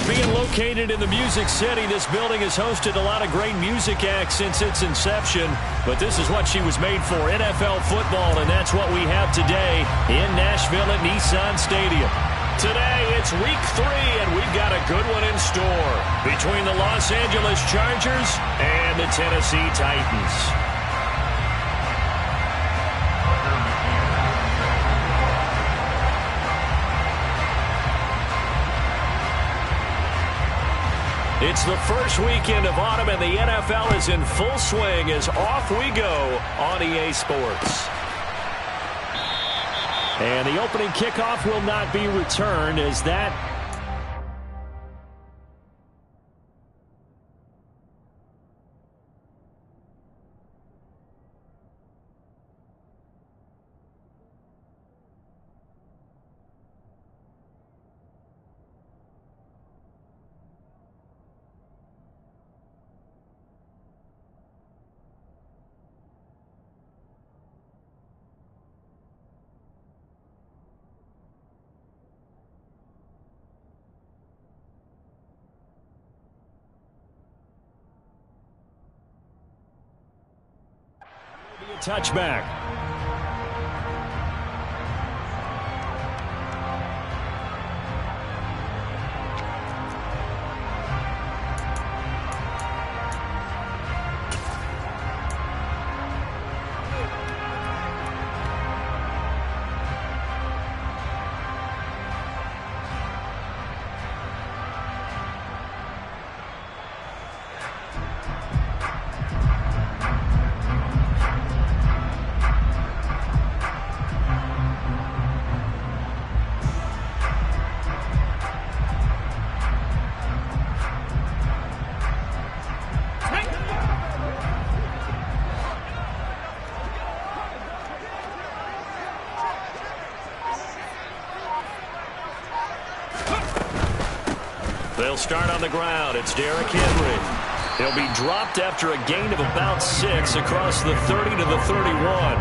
Being located in the Music City, this building has hosted a lot of great music acts since its inception. But this is what she was made for, NFL football, and that's what we have today in Nashville at Nissan Stadium. Today, it's week 3, and we've got a good one in store between the Los Angeles Chargers and the Tennessee Titans. It's the first weekend of autumn, and the NFL is in full swing as off we go on EA Sports. And the opening kickoff will not be returned as that touchback. They'll start on the ground. It's Derrick Henry. He'll be dropped after a gain of about 6 across the 30 to the 31.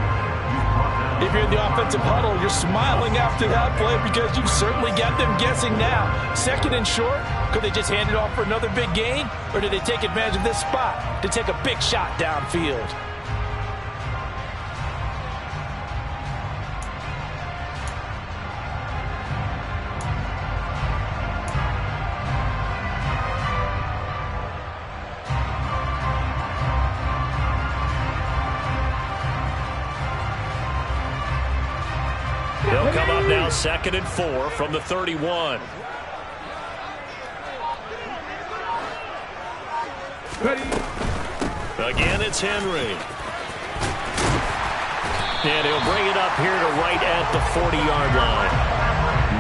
If you're in the offensive huddle, you're smiling after that play because you've certainly got them guessing now. 2nd and short, could they just hand it off for another big gain? Or did they take advantage of this spot to take a big shot downfield? They'll come up now 2nd and 4 from the 31. Again, it's Henry. And he'll bring it up here to right at the 40-yard line.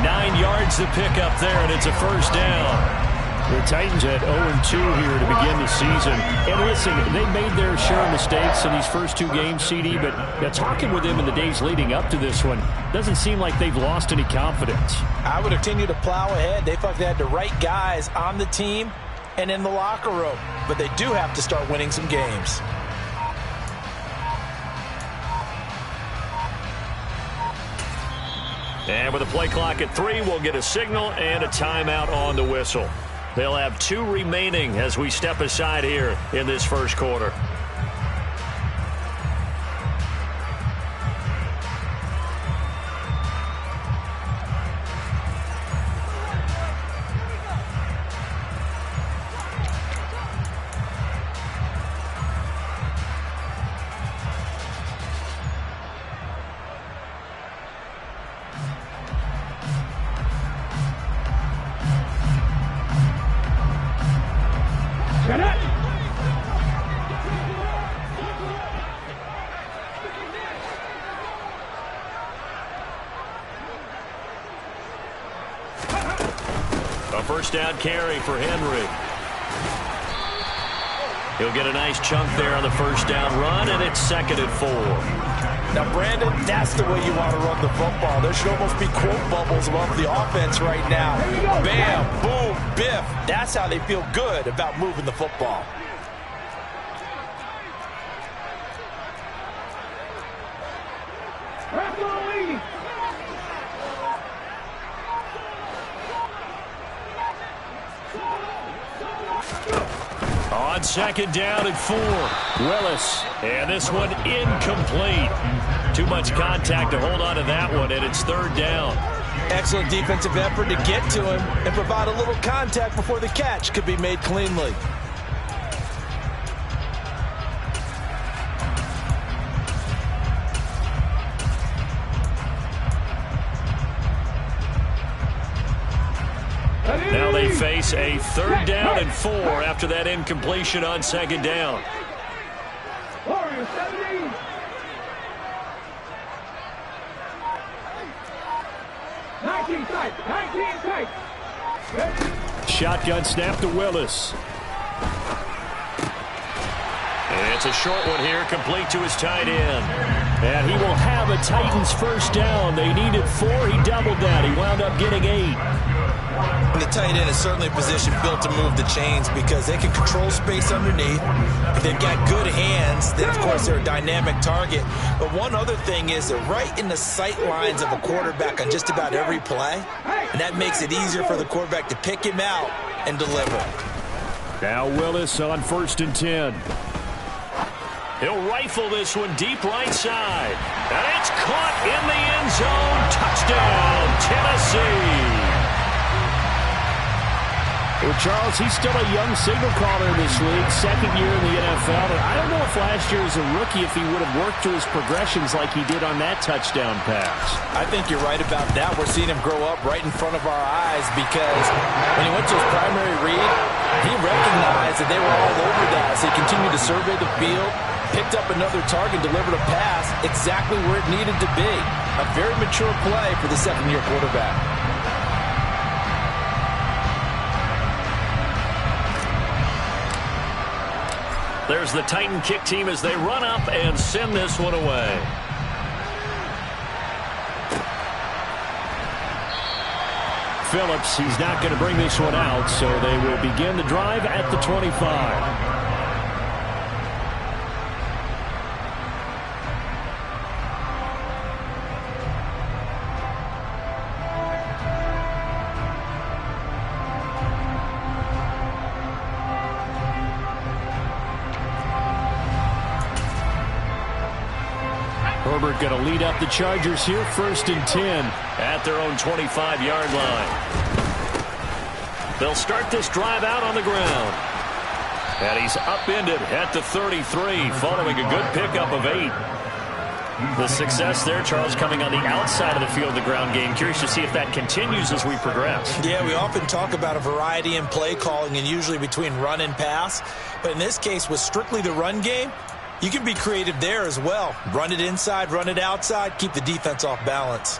9 yards to pick up there, and it's a first down. The Titans had 0-2 here to begin the season. And listen, they made their share of mistakes in these first 2 games, CD, but talking with them in the days leading up to this one, doesn't seem like they've lost any confidence. I would continue to plow ahead. They felt they had the right guys on the team and in the locker room. But they do have to start winning some games. And with a play clock at 3, we'll get a signal and a timeout on the whistle. They'll have 2 remaining as we step aside here in this first quarter. A first down carry for Henry. He'll get a nice chunk there on the first down run, and it's 2nd and 4. Now, Brandon, that's the way you want to run the football. There should almost be quote bubbles above the offense right now. Bam, boom, biff. That's how they feel good about moving the football. On second down and 4, Willis. And this one incomplete. Too much contact to hold on to that one, and it's 3rd down. Excellent defensive effort to get to him and provide a little contact before the catch could be made cleanly. Now they face a 3rd down and 4 after that incompletion on second down. Shotgun snap to Willis. And it's a short one here, complete to his tight end. And he will have a Titans first down. They needed 4. He doubled that. He wound up getting 8. And the tight end is certainly a position built to move the chains because they can control space underneath. If they've got good hands, then, of course, they're a dynamic target. But one other thing is they're right in the sight lines of a quarterback on just about every play. And that makes it easier for the quarterback to pick him out and deliver. Now Willis on 1st and 10. He'll rifle this one deep right side. And it's caught in the end zone. Touchdown, Tennessee. Well, Charles, he's still a young signal caller in this league, 2nd year in the NFL. And I don't know if last year as a rookie, if he would have worked through his progressions like he did on that touchdown pass. I think you're right about that. We're seeing him grow up right in front of our eyes because when he went to his primary read, he recognized that they were all over that. So he continued to survey the field, picked up another target, delivered a pass exactly where it needed to be. A very mature play for the 2nd-year quarterback. There's the Titan kick team as they run up and send this one away. Phillips, he's not going to bring this one out, so they will begin the drive at the 25. Herbert going to lead up the Chargers here, 1st and 10 at their own 25-yard line. They'll start this drive out on the ground. And he's upended at the 33, following a good pickup of 8. The success there, Charles, coming on the outside of the field, the ground game. Curious to see if that continues as we progress. Yeah, we often talk about a variety in play calling and usually between run and pass. But in this case, with strictly the run game, you can be creative there as well. Run it inside, run it outside, keep the defense off balance.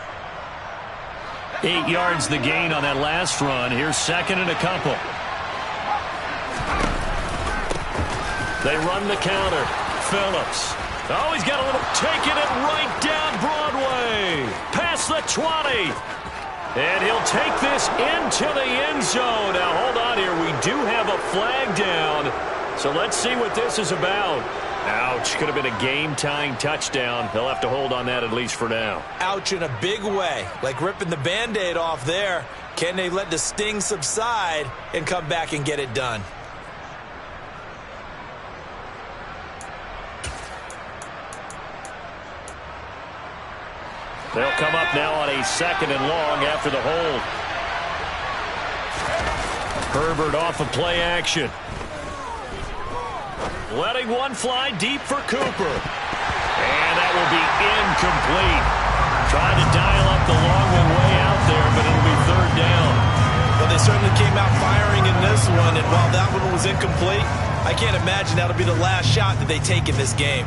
8 yards the gain on that last run. Here's 2nd and a couple. They run the counter. Phillips. Oh, he's got a little taking it right down Broadway. Past the 20. And he'll take this into the end zone. Now, hold on here. We do have a flag down. So let's see what this is about. Ouch. Could have been a game-tying touchdown. They'll have to hold on that at least for now. Ouch in a big way. Like ripping the Band-Aid off there. Can they let the sting subside and come back and get it done? They'll come up now on a 2nd and long after the hold. Herbert off of play action. Letting one fly deep for Cooper. And that will be incomplete. Trying to dial up the long one way out there, but it'll be 3rd down. Well, they certainly came out firing in this one, and while that one was incomplete, I can't imagine that'll be the last shot that they take in this game.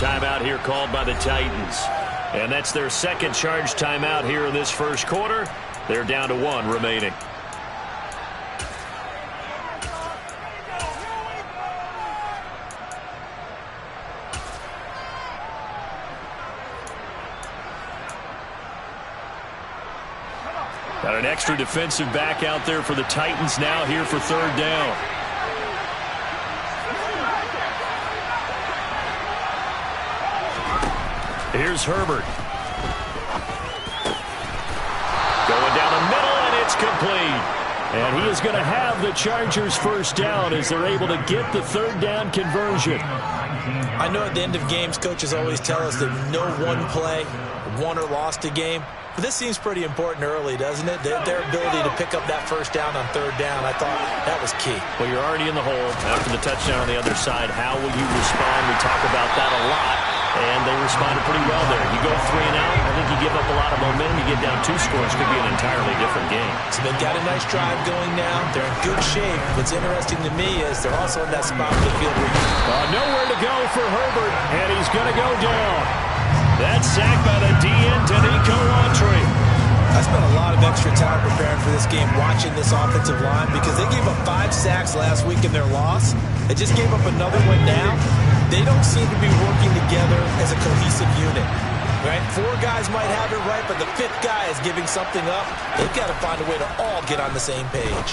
timeout here called by the Titans. And that's their second charge timeout here in this first quarter. They're down to 1 remaining. Got an extra defensive back out there for the Titans now here for 3rd down. Here's Herbert. Going down the middle, and it's complete. And he is going to have the Chargers first down as they're able to get the 3rd down conversion. I know at the end of games, coaches always tell us that no one play won or lost a game. But this seems pretty important early, doesn't it? Their ability to pick up that first down on 3rd down, I thought that was key. Well, you're already in the hole after the touchdown on the other side. How will you respond? We talk about that a lot, and they responded pretty well there. You go 3 and out, I think you give up a lot of momentum. You get down 2 scores, could be an entirely different game. So they've got a nice drive going now. They're in good shape. What's interesting to me is they're also in that spot for the field where nowhere to go for Herbert, and he's going to go down. That's sacked by the DN, Danico Autry. I spent a lot of extra time preparing for this game, watching this offensive line, because they gave up 5 sacks last week in their loss. They just gave up another one now. They don't seem to be working together as a cohesive unit. Right? 4 guys might have it right, but the 5th guy is giving something up. They've got to find a way to all get on the same page.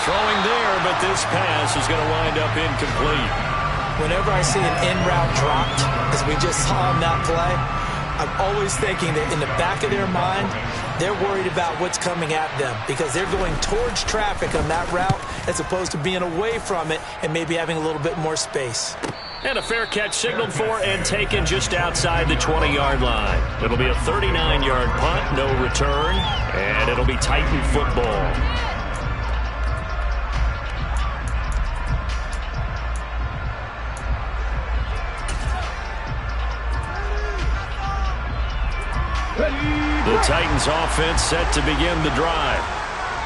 Throwing there, but this pass is going to wind up incomplete. Whenever I see an in route dropped, as we just saw on that play, I'm always thinking that in the back of their mind, they're worried about what's coming at them because they're going towards traffic on that route as opposed to being away from it and maybe having a little bit more space. And a fair catch signaled for and taken just outside the 20-yard line. It'll be a 39-yard punt, no return, and it'll be Titan football. The Titans offense set to begin the drive.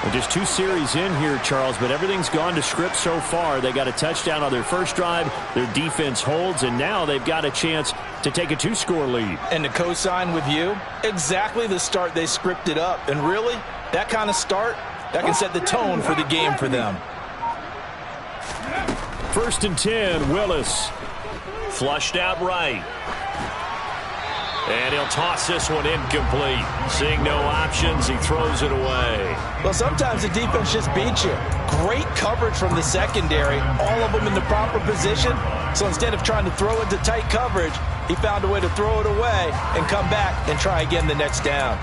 Well, just 2 series in here, Charles, but everything's gone to script so far. They got a touchdown on their first drive. Their defense holds, and now they've got a chance to take a 2-score lead. And to co-sign with you, exactly the start they scripted up. And really, that kind of start, that can set the tone for the game for them. 1st and 10, Willis. Flushed out right. And he'll toss this one incomplete. Seeing no options, he throws it away. Well, sometimes the defense just beats you. Great coverage from the secondary, all of them in the proper position. So instead of trying to throw into tight coverage, he found a way to throw it away and come back and try again the next down.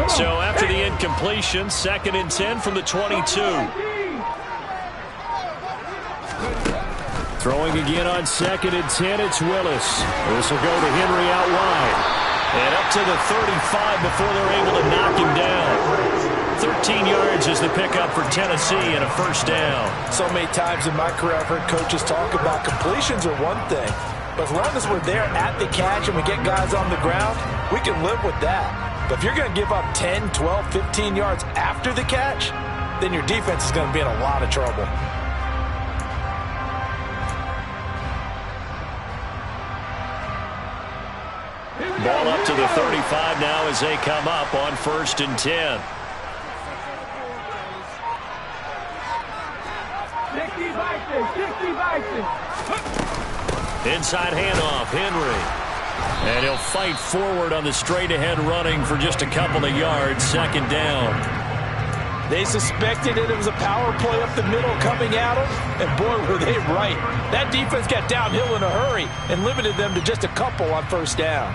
So after the incompletion, 2nd and 10 from the 22. Throwing again on 2nd and 10, it's Willis. This will go to Henry out wide. And up to the 35 before they're able to knock him down. 13 yards is the pickup for Tennessee and a first down. So many times in my career I've heard coaches talk about completions are one thing. But as long as we're there at the catch and we get guys on the ground, we can live with that. But if you're going to give up 10, 12, 15 yards after the catch, then your defense is going to be in a lot of trouble. Ball up to the 35 now as they come up on 1st and 10. Inside handoff, Henry. And he'll fight forward on the straight-ahead running for just a couple of yards. 2nd down. They suspected it was a power play up the middle coming at them, and boy, were they right. That defense got downhill in a hurry and limited them to just a couple on 1st down.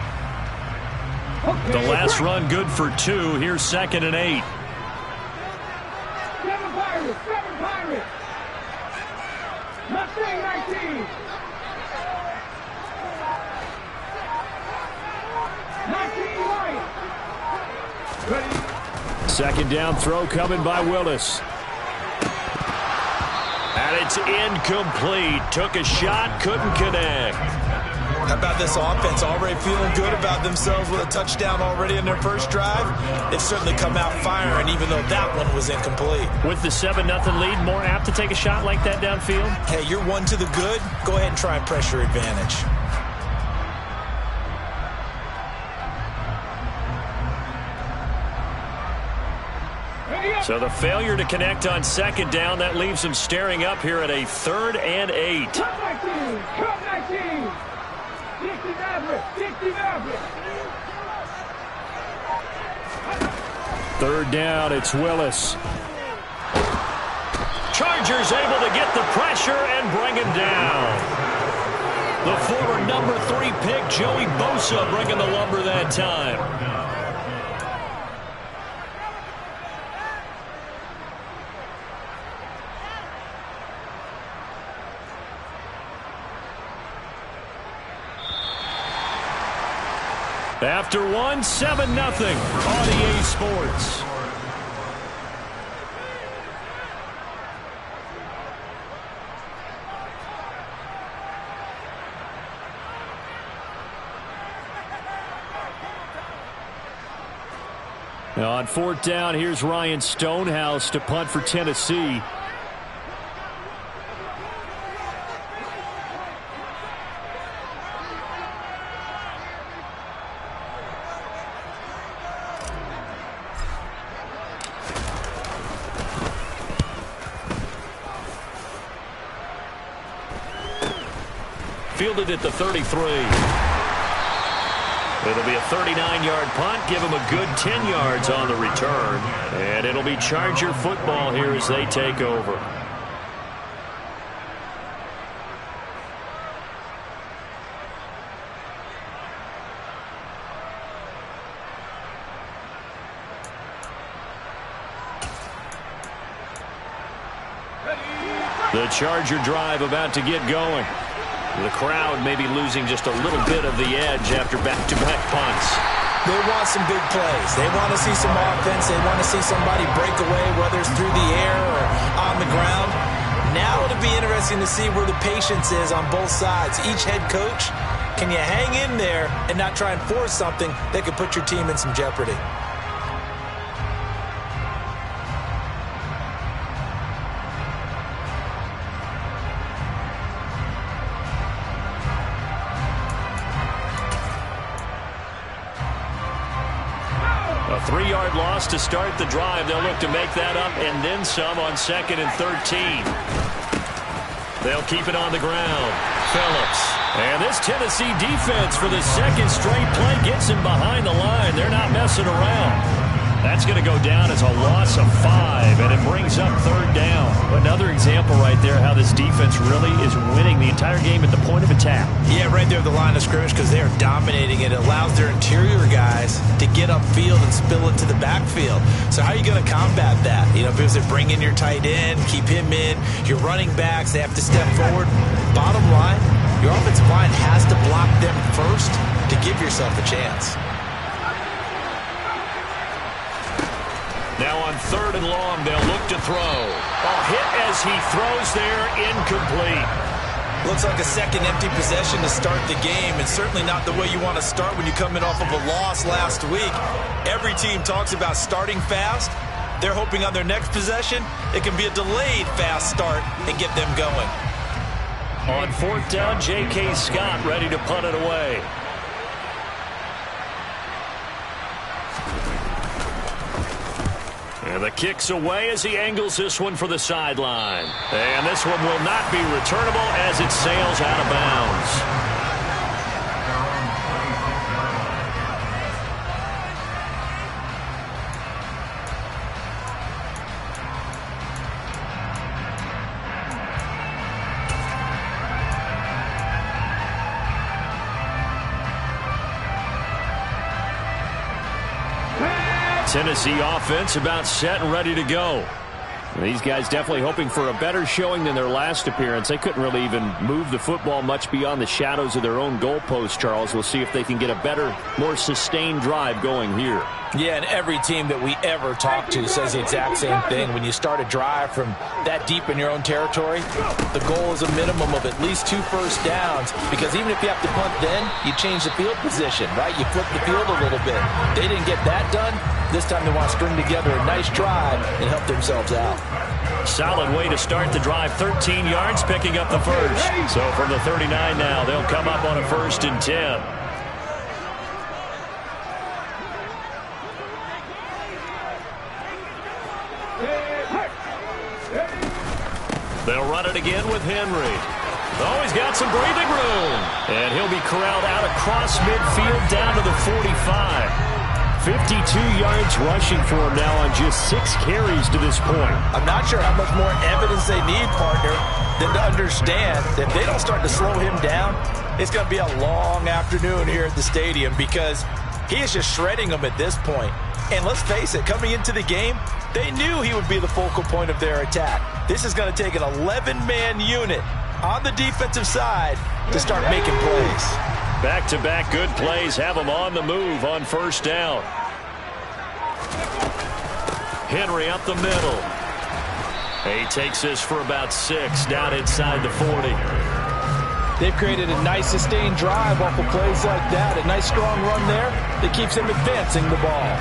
The last run good for 2. Here's 2nd and 8. Seven Pirates. Mustang 19. 19 White. 2nd down throw coming by Willis. And it's incomplete. Took a shot, couldn't connect. How about this offense? Already feeling good about themselves with a touchdown already in their first drive. They've certainly come out firing, even though that one was incomplete. With the 7-0 lead, more apt to take a shot like that downfield? Hey, you're one to the good. Go ahead and try and pressure advantage. So the failure to connect on second down, that leaves them staring up here at a 3rd and 8. Come back team! Come back team! 3rd down, it's Willis. Chargers able to get the pressure and bring him down. The former number 3 pick, Joey Bosa, bringing the lumber that time. After 7-0 on EA Sports. Now on 4th down, here's Ryan Stonehouse to punt for Tennessee. Fielded at the 33. It'll be a 39-yard punt. Give him a good 10 yards on the return. And it'll be Charger football here as they take over. The Charger drive about to get going. The crowd may be losing just a little bit of the edge after back-to-back punts. They want some big plays. They want to see some offense. They want to see somebody break away, whether it's through the air or on the ground. Now it'll be interesting to see where the patience is on both sides. Each head coach, can you hang in there and not try and force something that could put your team in some jeopardy? A 3-yard loss to start the drive. They'll look to make that up and then some on 2nd and 13. They'll keep it on the ground. Phillips. And this Tennessee defense for the 2nd straight play gets him behind the line. They're not messing around. That's going to go down as a loss of 5, and it brings up 3rd down. Another example right there how this defense really is winning the entire game at the point of attack. Yeah, right there at the line of scrimmage because they are dominating it. It allows their interior guys to get upfield and spill it to the backfield. So how are you going to combat that? You know, because they bring in your tight end, keep him in, your running backs, they have to step forward. Bottom line, your offensive line has to block them first to give yourself a chance. Now on 3rd and long, they'll look to throw. A hit as he throws there, incomplete. Looks like a second empty possession to start the game, and certainly not the way you want to start when you come in off of a loss last week. Every team talks about starting fast. They're hoping on their next possession, it can be a delayed fast start and get them going. On 4th down, J.K. Scott ready to punt it away. And the kick's away as he angles this one for the sideline. And this one will not be returnable as it sails out of bounds. Tennessee offense about set and ready to go. These guys definitely hoping for a better showing than their last appearance. They couldn't really even move the football much beyond the shadows of their own goalpost, Charles. We'll see if they can get a better, more sustained drive going here. Yeah, and every team that we ever talk to says the exact same thing. When you start a drive from that deep in your own territory, the goal is a minimum of at least 2 first downs, because even if you have to punt then, you change the field position, right? You flip the field a little bit. They didn't get that done. This time they want to string together a nice drive and help themselves out. Solid way to start the drive. 13 yards, picking up the first. So from the 39 now, they'll come up on a 1st and 10. They'll run it again with Henry. Oh, he's got some breathing room. And he'll be corralled out across midfield down to the 45. 52 yards rushing for him now on just 6 carries to this point. I'm not sure how much more evidence they need, partner, than to understand that if they don't start to slow him down, it's going to be a long afternoon here at the stadium, because he is just shredding them at this point. And let's face it, coming into the game, they knew he would be the focal point of their attack. This is going to take an 11-man unit on the defensive side to start making plays. Back-to-back good plays have them on the move on 1st down. Henry up the middle. He takes this for about 6 down inside the 40. They've created a nice sustained drive off of plays like that. A nice strong run there that keeps them advancing the ball.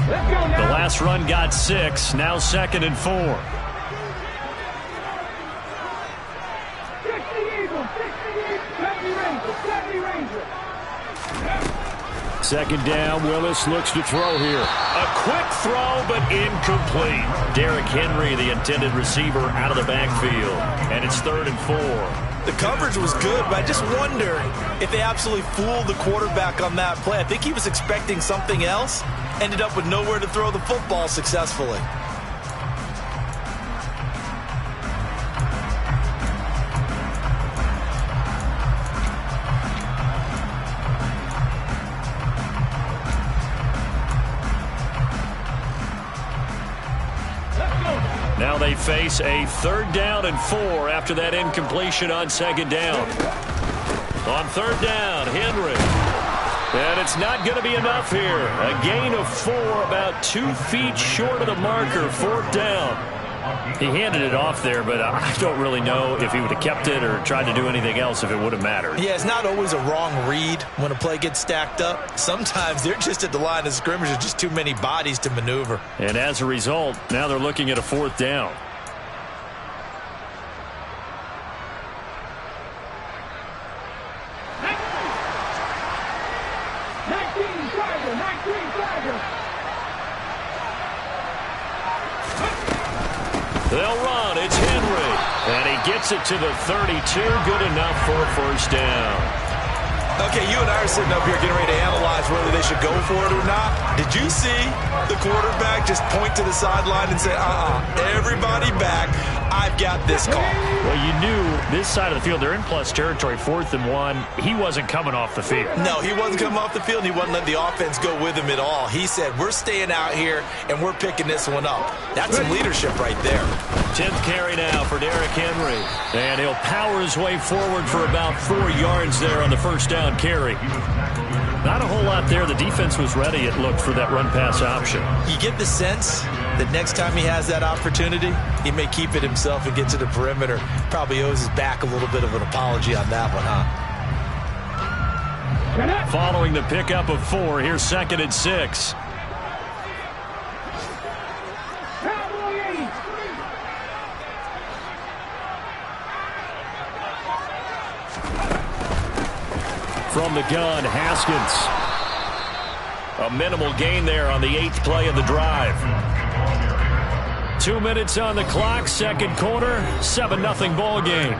The last run got 6. Now 2nd and 4. 2nd down. Willis looks to throw here. A quick throw, but incomplete. Derrick Henry, the intended receiver, out of the backfield. And it's 3rd and 4. The coverage was good, but I just wonder if they absolutely fooled the quarterback on that play. I think he was expecting something else. Ended up with nowhere to throw the football successfully. Now they face a 3rd down and 4 after that incompletion on 2nd down. On 3rd down, Henry. And it's not going to be enough here. A gain of 4, about 2 feet short of the marker, 4th down. He handed it off there, but I don't really know if he would have kept it or tried to do anything else if it would have mattered. Yeah, it's not always a wrong read when a play gets stacked up. Sometimes they're just at the line of scrimmage. There's just too many bodies to maneuver. And as a result, now they're looking at a 4th down. They'll run. It's Henry. And he gets it to the 32. Good enough for a 1st down. Okay, you and I are sitting up here getting ready to analyze whether they should go for it or not. Did you see the quarterback just point to the sideline and say, everybody back, I've got this call? Well, you knew this side of the field, they're in plus territory, 4th and 1. He wasn't coming off the field. No, he wasn't coming off the field. He wasn't letting the offense go with him at all. He said, we're staying out here, and we're picking this one up. That's some leadership right there. 10th carry now for Derrick Henry. And he'll power his way forward for about 4 yards there on the 1st down carry. Not a whole lot there. The defense was ready, it looked, for that run-pass option. You get the sense that next time he has that opportunity, he may keep it himself and get to the perimeter. Probably owes his back a little bit of an apology on that one, huh? Following the pickup of 4, here's 2nd and 6. From the gun, Haskins. A minimal gain there on the 8th play of the drive. 2 minutes on the clock, 2nd quarter, 7-0 ball game.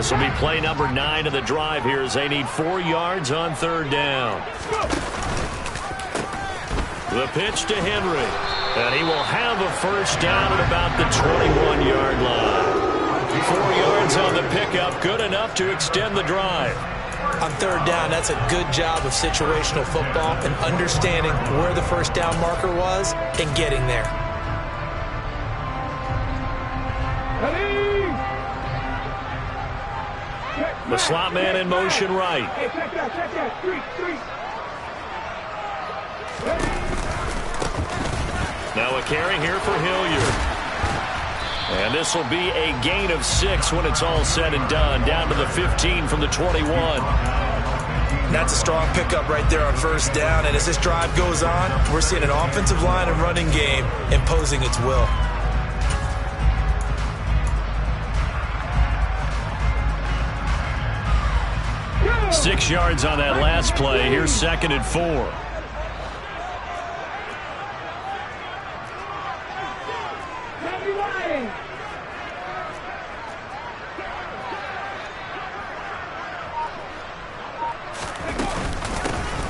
This will be play number 9 of the drive here as they need 4 yards on 3rd down. The pitch to Henry. And he will have a first down at about the 21-yard line. 4 yards on the pickup, good enough to extend the drive. On 3rd down, that's a good job of situational football and understanding where the first down marker was and getting there. The slot man in motion right. Now a carry here for Hilliard. And this will be a gain of 6 when it's all said and done. Down to the 15 from the 21. That's a strong pickup right there on 1st down. And as this drive goes on, we're seeing an offensive line and running game imposing its will. Yeah. 6 yards on that last play. Here's 2nd and 4.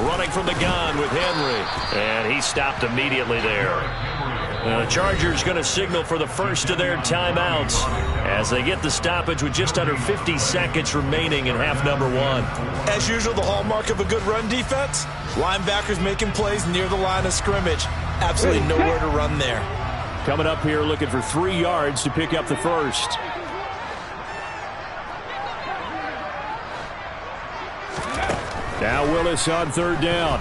Running from the gun with Henry. And he stopped immediately there. The Chargers going to signal for the first of their timeouts as they get the stoppage with just under 50 seconds remaining in half number 1. As usual, the hallmark of a good run defense, linebackers making plays near the line of scrimmage. Absolutely nowhere to run there. Coming up here looking for 3 yards to pick up the first. Now Willis on 3rd down.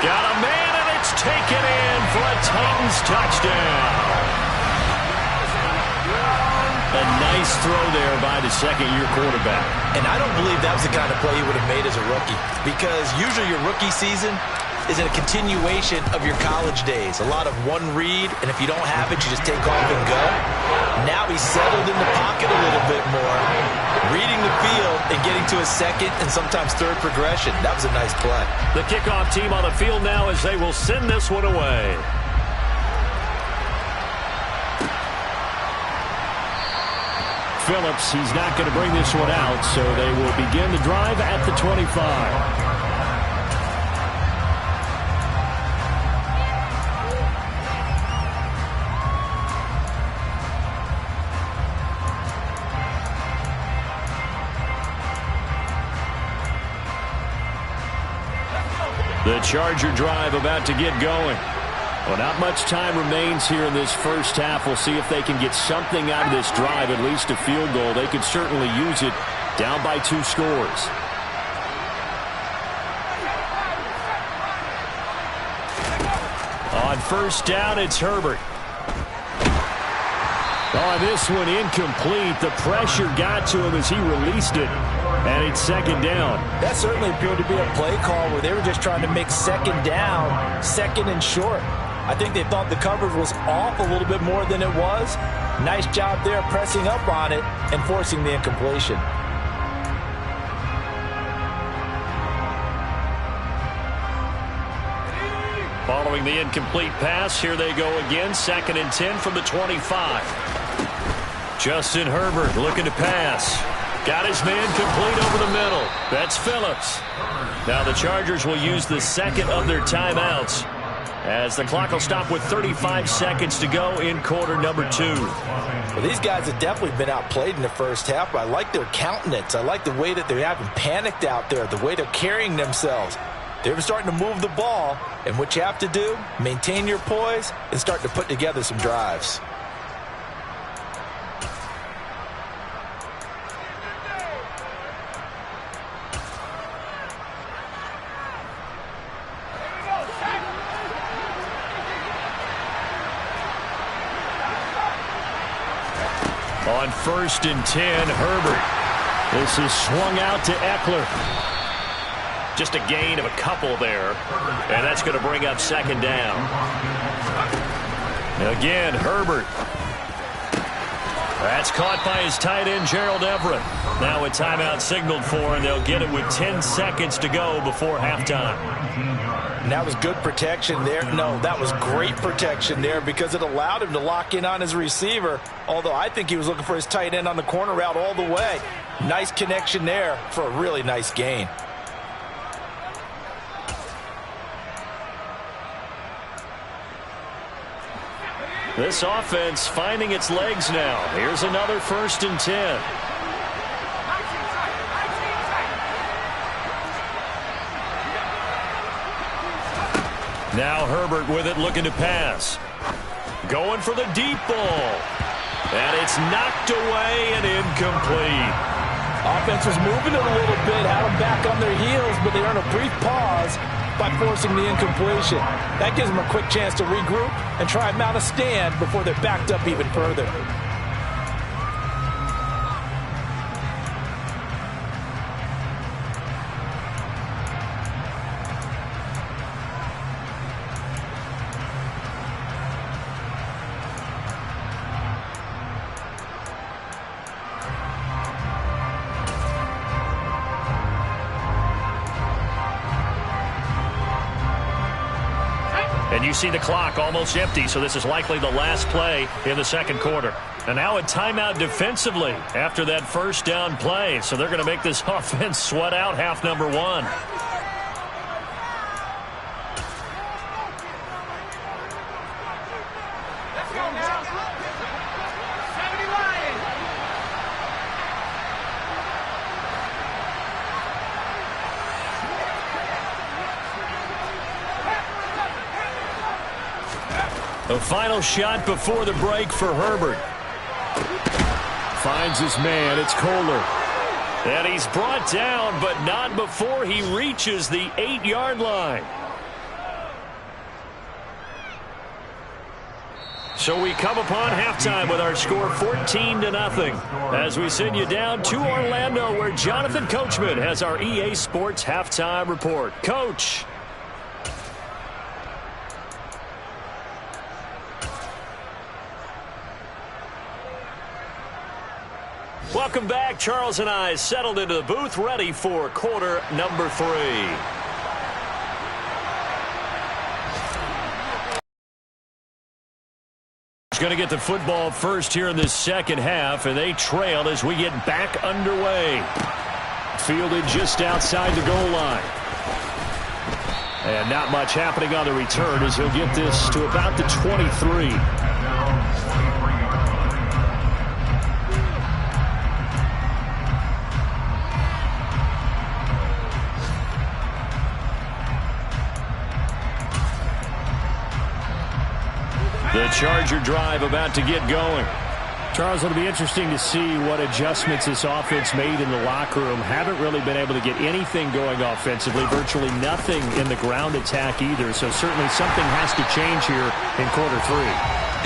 Got a man, and it's taken in for a Titans touchdown. A nice throw there by the 2nd-year quarterback. And I don't believe that was the kind of play he would have made as a rookie, because usually your rookie season is a continuation of your college days. A lot of one read, and if you don't have it, you just take off and go. Now he's settled in the pocket a little bit more, reading the field and getting to a 2nd and sometimes 3rd progression. That was a nice play. The kickoff team on the field now as they will send this one away. Phillips, he's not going to bring this one out, so they will begin the drive at the 25. The Charger drive about to get going. Well, not much time remains here in this first half. We'll see if they can get something out of this drive, at least a field goal. They could certainly use it down by 2 scores. On 1st down, it's Herbert. Oh, this one incomplete. The pressure got to him as he released it. And it's 2nd down. That certainly appeared to be a play call where they were just trying to make 2nd down, 2nd and short. I think they thought the coverage was off a little bit more than it was. Nice job there pressing up on it and forcing the incompletion. Following the incomplete pass, here they go again. 2nd and 10 from the 25. Justin Herbert looking to pass. Got his man complete over the middle. That's Phillips. Now the Chargers will use the 2nd of their timeouts as the clock will stop with 35 seconds to go in quarter number 2. Well, these guys have definitely been outplayed in the first half, but I like their countenance. I like the way that they haven't panicked out there, the way they're carrying themselves. They're starting to move the ball, and what you have to do, maintain your poise and start to put together some drives. On 1st and 10, Herbert. This is swung out to Eckler. Just a gain of a couple there. And that's going to bring up 2nd down. Again, Herbert. That's caught by his tight end, Gerald Everett. Now a timeout signaled for, and they'll get it with 10 seconds to go before halftime. And that was good protection there. No, that was great protection there because it allowed him to lock in on his receiver, although I think he was looking for his tight end on the corner route all the way. Nice connection there for a really nice gain. This offense finding its legs now. Here's another 1st and 10. Now Herbert with it, looking to pass. Going for the deep ball. And it's knocked away and incomplete. Offense was moving it a little bit, had them back on their heels, but they earned a brief pause by forcing the incompletion. That gives them a quick chance to regroup and try and mount a stand before they're backed up even further. And you see the clock almost empty, so this is likely the last play in the second quarter. And now a timeout defensively after that first down play. So they're going to make this offense sweat out half number one. Let's go now. 70 Lions. The final shot before the break for Herbert. Finds his man. It's Kohler. And he's brought down, but not before he reaches the 8-yard line. So we come upon halftime with our score 14-0 as we send you down to Orlando, where Jonathan Coachman has our EA Sports halftime report. Coach. Welcome back. Charles and I settled into the booth, ready for quarter number 3. Going to get the football first here in this second half, and they trail as we get back underway. Fielded just outside the goal line. And not much happening on the return as he'll get this to about the 23. The Charger drive about to get going. Charles, it'll be interesting to see what adjustments this offense made in the locker room. Haven't really been able to get anything going offensively. Virtually nothing in the ground attack either. So certainly something has to change here in quarter 3.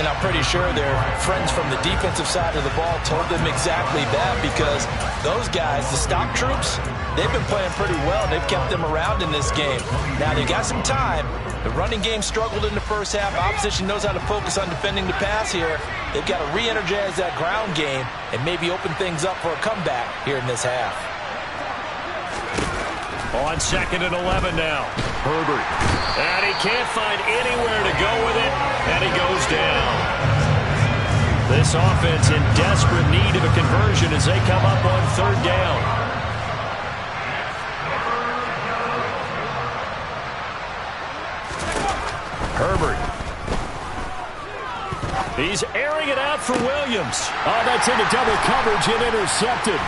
And I'm pretty sure their friends from the defensive side of the ball told them exactly that, because those guys, the stop troops, they've been playing pretty well. They've kept them around in this game. Now they got some time. The running game struggled in the first half. Opposition knows how to focus on defending the pass here. They've got to re-energize that ground game and maybe open things up for a comeback here in this half. On 2nd and 11 now. Herbert. And he can't find anywhere to go with it, and he goes down. This offense in desperate need of a conversion as they come up on 3rd down. Herbert. He's airing it out for Williams. Oh, that's into double coverage and intercepted.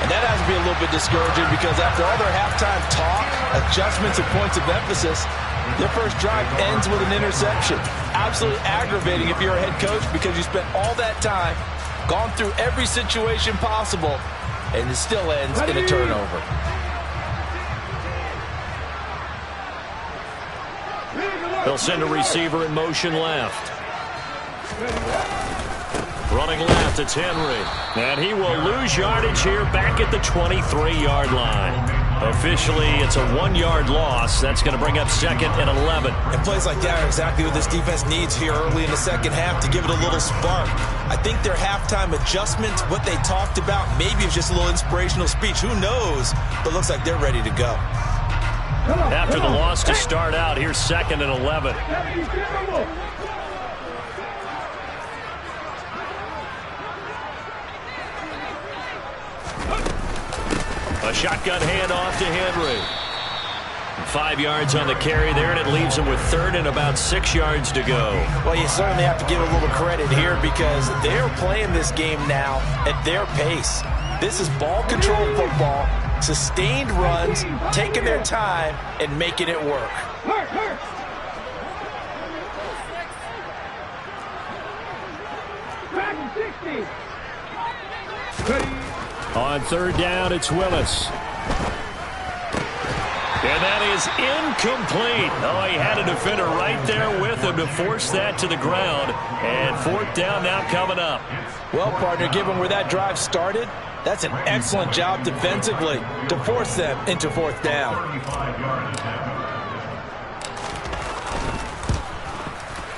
And that has to be a little bit discouraging, because after all their halftime talk, adjustments and points of emphasis, their first drive ends with an interception. Absolutely aggravating if you're a head coach, because you spent all that time, gone through every situation possible, and it still ends in a turnover. They'll send a receiver in motion left. Running left, it's Henry. And he will lose yardage here back at the 23-yard line. Officially, it's a 1-yard loss. That's going to bring up 2nd and 11. And plays like that are exactly what this defense needs here early in the second half to give it a little spark. I think their halftime adjustments, what they talked about, maybe it's just a little inspirational speech. Who knows? But looks like they're ready to go. After the loss to start out, here's 2nd and 11. A shotgun handoff to Henry. 5 yards on the carry there, and it leaves him with 3rd and about 6 yards to go. Well, you certainly have to give a little credit here because they're playing this game now at their pace. This is ball control football, sustained runs, taking their time, and making it work. On 3rd down, it's Willis. And that is incomplete. Oh, he had a defender right there with him to force that to the ground. And 4th down now coming up. Well, partner, given where that drive started, that's an excellent job defensively to force them into 4th down.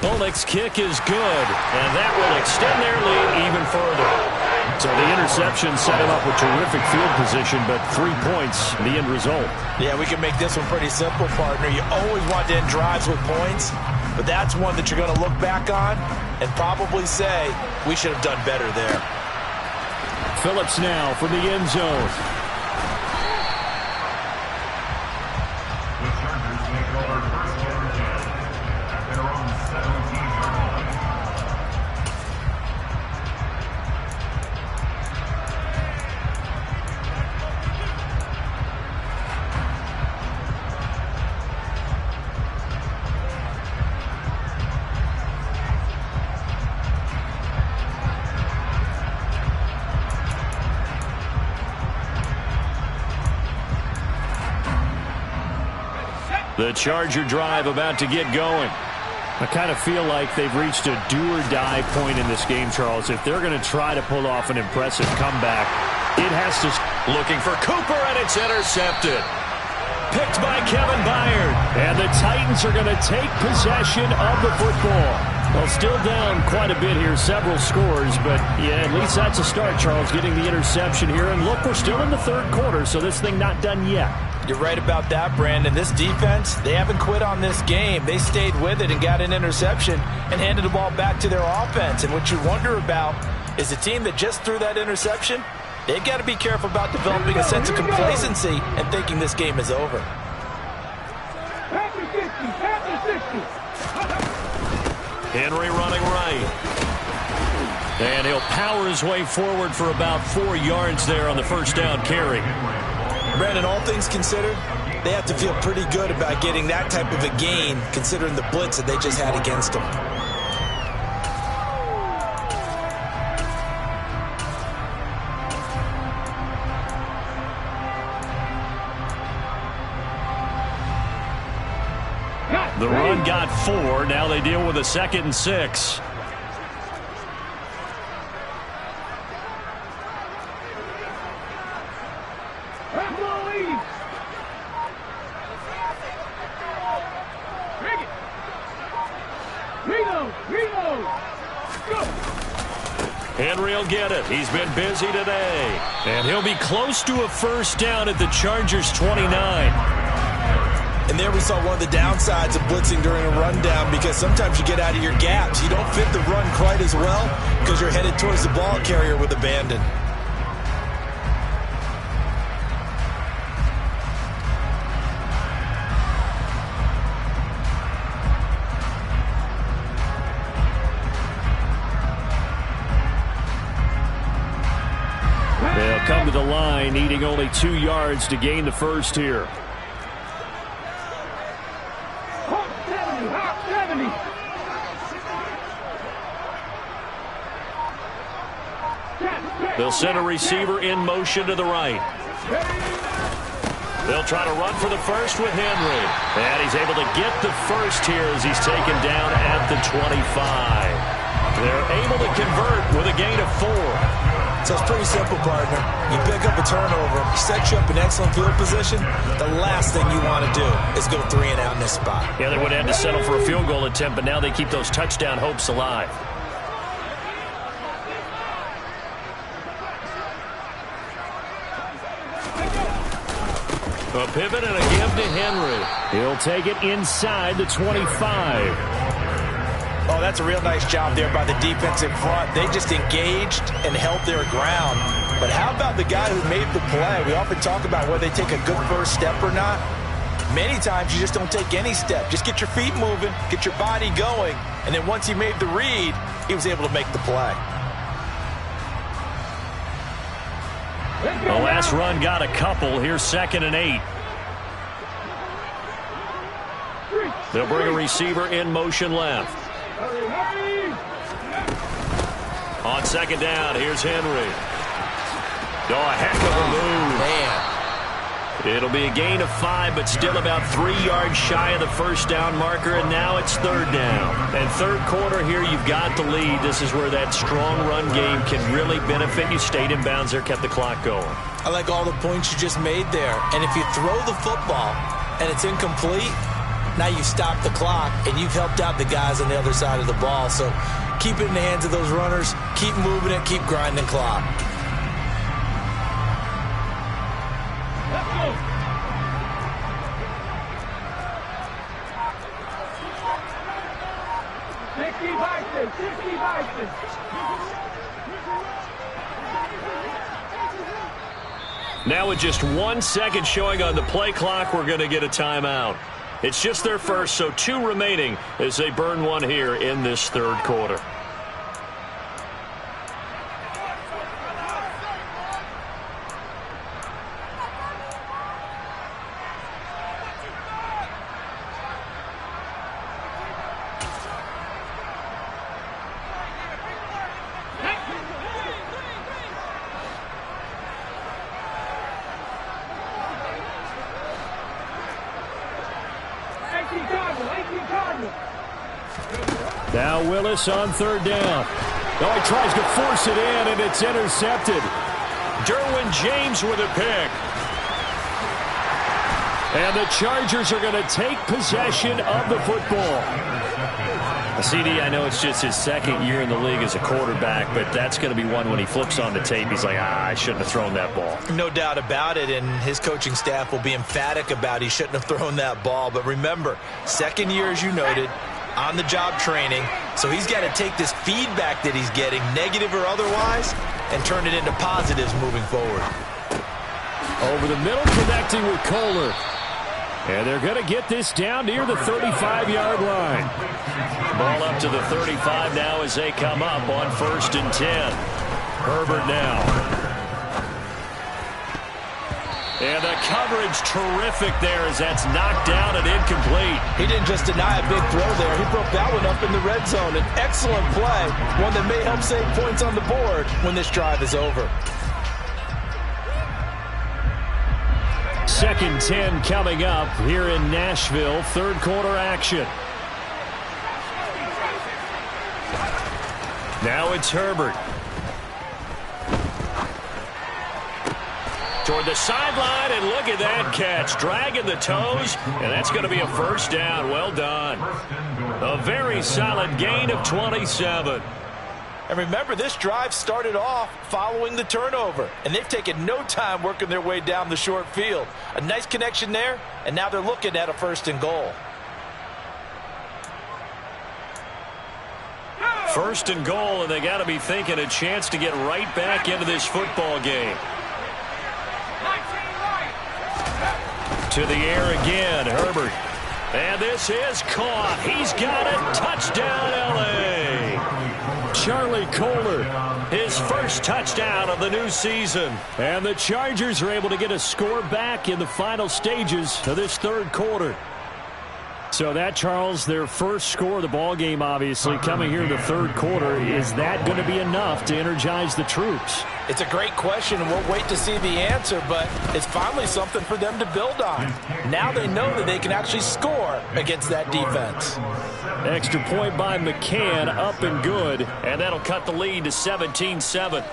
Polnick's kick is good, and that will extend their lead even further. So the interception set him up with terrific field position, but 3 points, the end result. Yeah, we can make this one pretty simple, partner. You always want to end drives with points, but that's one that you're going to look back on and probably say, we should have done better there. Phillips now from the end zone. The Charger drive about to get going. I kind of feel like they've reached a do-or-die point in this game, Charles. If they're going to try to pull off an impressive comeback, it has to... Looking for Cooper, and it's intercepted. Picked by Kevin Byard. And the Titans are going to take possession of the football. Well, still down quite a bit here, several scores, but yeah, at least that's a start, Charles, getting the interception here. And look, we're still in the 3rd quarter, so this thing not done yet. You're right about that, Brandon. This defense, they haven't quit on this game. They stayed with it and got an interception and handed the ball back to their offense. And what you wonder about is the team that just threw that interception, they've got to be careful about developing a sense of complacency and thinking this game is over. Henry running right. And he'll power his way forward for about 4 yards there on the 1st down carry. Brandon, all things considered, they have to feel pretty good about getting that type of a gain considering the blitz that they just had against them. The run got 4. Now they deal with a 2nd and 6. Henry will get it. He's been busy today. And he'll be close to a 1st down at the Chargers' 29. And there we saw one of the downsides of blitzing during a rundown because sometimes you get out of your gaps. You don't fit the run quite as well because you're headed towards the ball carrier with abandon. They'll come to the line, needing only 2 yards to gain the 1st here. They'll send a receiver in motion to the right. They'll try to run for the 1st with Henry. And he's able to get the 1st here as he's taken down at the 25. They're able to convert with a gain of 4. So it's pretty simple, partner. You pick up a turnover, set you up in excellent field position. The last thing you want to do is go 3 and out in this spot. Yeah, they would have had to settle for a field goal attempt, but now they keep those touchdown hopes alive. A pivot and a give to Henry. He'll take it inside the 25. Oh, that's a real nice job there by the defensive front. They just engaged and held their ground. But how about the guy who made the play? We often talk about whether they take a good first step or not. Many times you just don't take any step. Just get your feet moving, get your body going, and then once he made the read, he was able to make the play. The last run got a couple. Here's 2nd and 8. They'll bring a receiver in motion left. On 2nd down, here's Henry. Oh, a heck of a move. Man. It'll be a gain of 5, but still about 3 yards shy of the first down marker, and now it's 3rd down. And 3rd quarter here, you've got the lead. This is where that strong run game can really benefit you. Stayed in bounds there, kept the clock going. I like all the points you just made there. And if you throw the football and it's incomplete, now you stop the clock, and you've helped out the guys on the other side of the ball. So keep it in the hands of those runners. Keep moving it. Keep grinding clock. Let's go. Now with just 1 second showing on the play clock, we're going to get a timeout. It's just their first, so 2 remaining as they burn one here in this 3rd quarter. Now Willis on 3rd down. Oh, he tries to force it in, and it's intercepted. Derwin James with a pick. And the Chargers are going to take possession of the football. CD, I know it's just his 2nd year in the league as a quarterback, but that's going to be one when he flips on the tape. He's like, I shouldn't have thrown that ball. No doubt about it, and his coaching staff will be emphatic about he shouldn't have thrown that ball. But remember, 2nd year, as you noted, on-the-job training, so he's got to take this feedback that he's getting, negative or otherwise, and turn it into positives moving forward. Over the middle, connecting with Kohler. And they're going to get this down near the 35-yard line. Ball up to the 35 now as they come up on 1st and 10. Herbert now. And the coverage terrific there as that's knocked down and incomplete. He didn't just deny a big throw there. He broke that one up in the red zone. An excellent play, one that may help save points on the board when this drive is over. 2nd 10 coming up here in Nashville. 3rd quarter action. Now it's Herbert. Toward the sideline, and look at that catch. Dragging the toes, and that's going to be a 1st down. Well done. A very solid gain of 27. And remember, this drive started off following the turnover, and they've taken no time working their way down the short field. A nice connection there, and now they're looking at a 1st and goal. 1st and goal, and they got to be thinking a chance to get right back into this football game. To the air again, Herbert. And this is caught. He's got it. Touchdown, L.A. Charlie Kohler, his 1st touchdown of the new season. And the Chargers are able to get a score back in the final stages of this 3rd quarter. So that, Charles, their 1st score of the ball game, obviously, coming here in the 3rd quarter. Is that going to be enough to energize the troops? It's a great question, and we'll wait to see the answer, but it's finally something for them to build on. Now they know that they can actually score against that defense. Extra point by McCann, up and good, and that'll cut the lead to 17-7.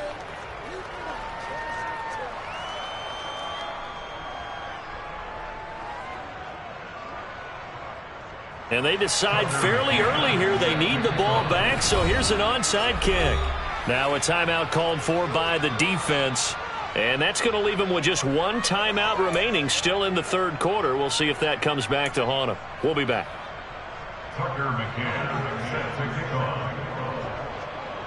And they decide fairly early here they need the ball back, so here's an onside kick. Now a timeout called for by the defense, and that's going to leave them with just one timeout remaining still in the third quarter. We'll see if that comes back to haunt them. We'll be back.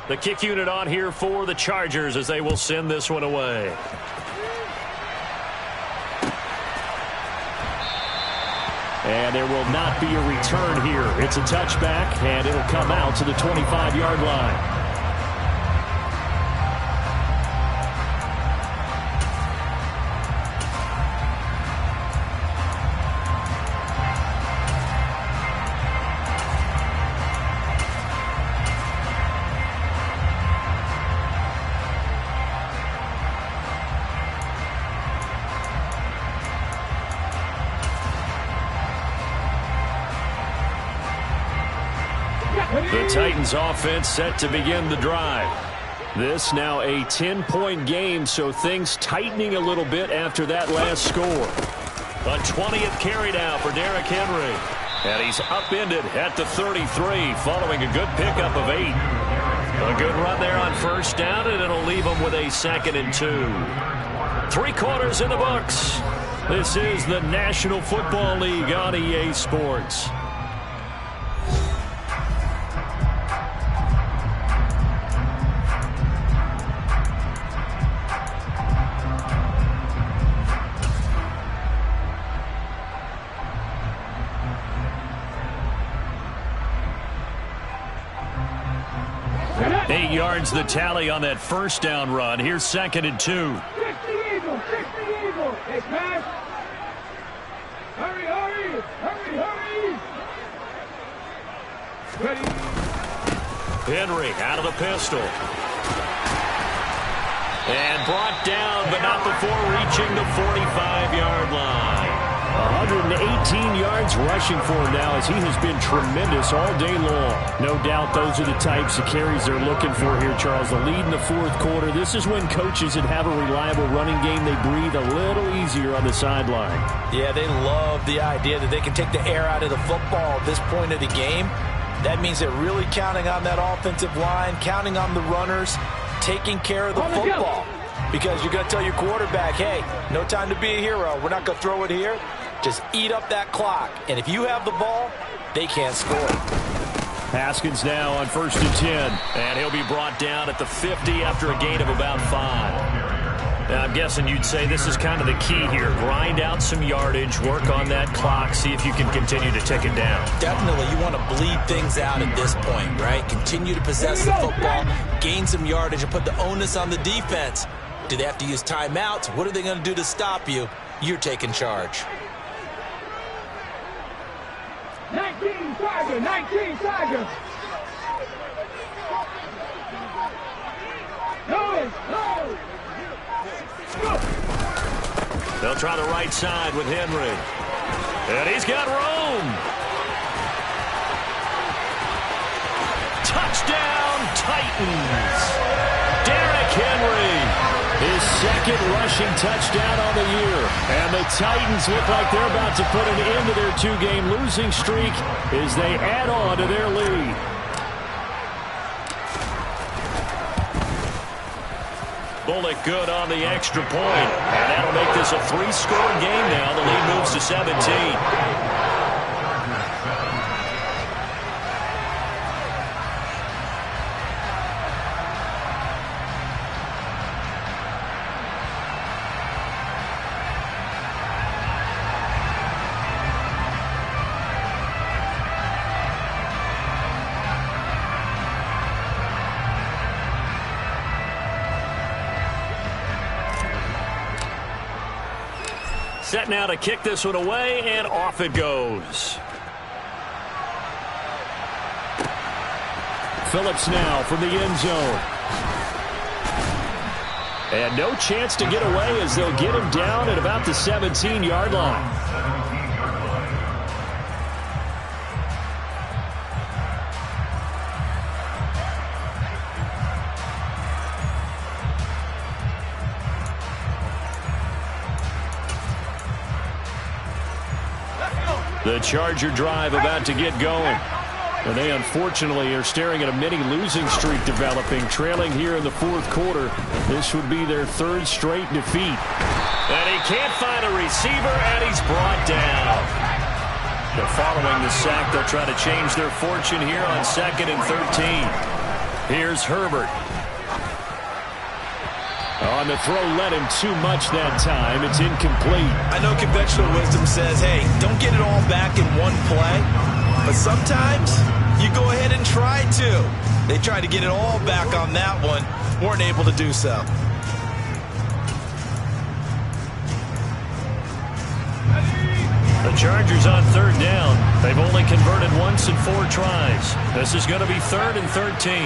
The kick unit on here for the Chargers as they will send this one away. And there will not be a return here. It's a touchback, and it'll come out to the 25-yard line. The Titans offense set to begin the drive. This now a 10-point game, so things tightening a little bit after that last score. A 20th carry now for Derrick Henry. And he's upended at the 33 following a good pickup of 8. A good run there on first down, and it'll leave him with a 2nd and 2. 3 quarters in the books. This is the National Football League on EA Sports. The tally on that first down run. Here's 2nd and 2. 60 Eagles, 60 Eagles. Hey, pass. Hurry, hurry, hurry, hurry. Ready. Henry out of the pistol. And brought down, but not before reaching the 45-yard line. 118 yards rushing for him now as he has been tremendous all day long. No doubt those are the types of carries they're looking for here, Charles. The lead in the fourth quarter. This is when coaches that have a reliable running game, they breathe a little easier on the sideline. Yeah, they love the idea that they can take the air out of the football at this point of the game. That means they're really counting on that offensive line, counting on the runners, taking care of the football. Because you're going to tell your quarterback, hey, no time to be a hero. We're not going to throw it here. Just eat up that clock. And if you have the ball, they can't score. Haskins now on 1st and 10. And he'll be brought down at the 50 after a gain of about 5. Now, I'm guessing you'd say this is kind of the key here. Grind out some yardage, work on that clock, see if you can continue to tick it down. Definitely, you want to bleed things out at this point, right? Continue to possess the football, gain some yardage, and put the onus on the defense. Do they have to use timeouts? What are they going to do to stop you? You're taking charge. 19 Tiger, 19 Tiger. Go. They'll try the right side with Henry. And he's got room. Touchdown, Titans. Derrick Henry. His 2nd rushing touchdown on the year. And the Titans look like they're about to put an end to their 2-game losing streak as they add on to their lead. Bullock good on the extra point. And that'll make this a 3-score game now. The lead moves to 17. Set now to kick this one away, and off it goes. Phillips now from the end zone. And no chance to get away as they'll get him down at about the 17-yard line. The Charger drive about to get going. And they unfortunately are staring at a mini losing streak developing, trailing here in the fourth quarter. This would be their third straight defeat. And he can't find a receiver, and he's brought down. But following the sack, they'll try to change their fortune here on 2nd and 13. Here's Herbert. On the throw, led him too much that time. It's incomplete. I know conventional wisdom says, hey, don't get it all back in one play. But sometimes you go ahead and try to. They tried to get it all back on that one. Weren't able to do so. The Chargers on 3rd down. They've only converted once in 4 tries. This is going to be 3rd and 13.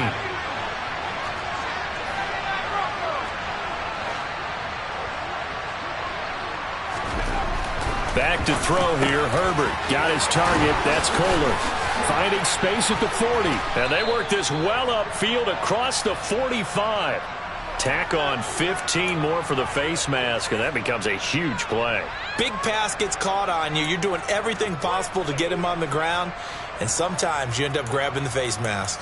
Back to throw here. Herbert got his target. That's Kohler. Finding space at the 40. And they work this well upfield across the 45. Tack on 15 more for the face mask, and that becomes a huge play. Big pass gets caught on you. You're doing everything possible to get him on the ground, and sometimes you end up grabbing the face mask.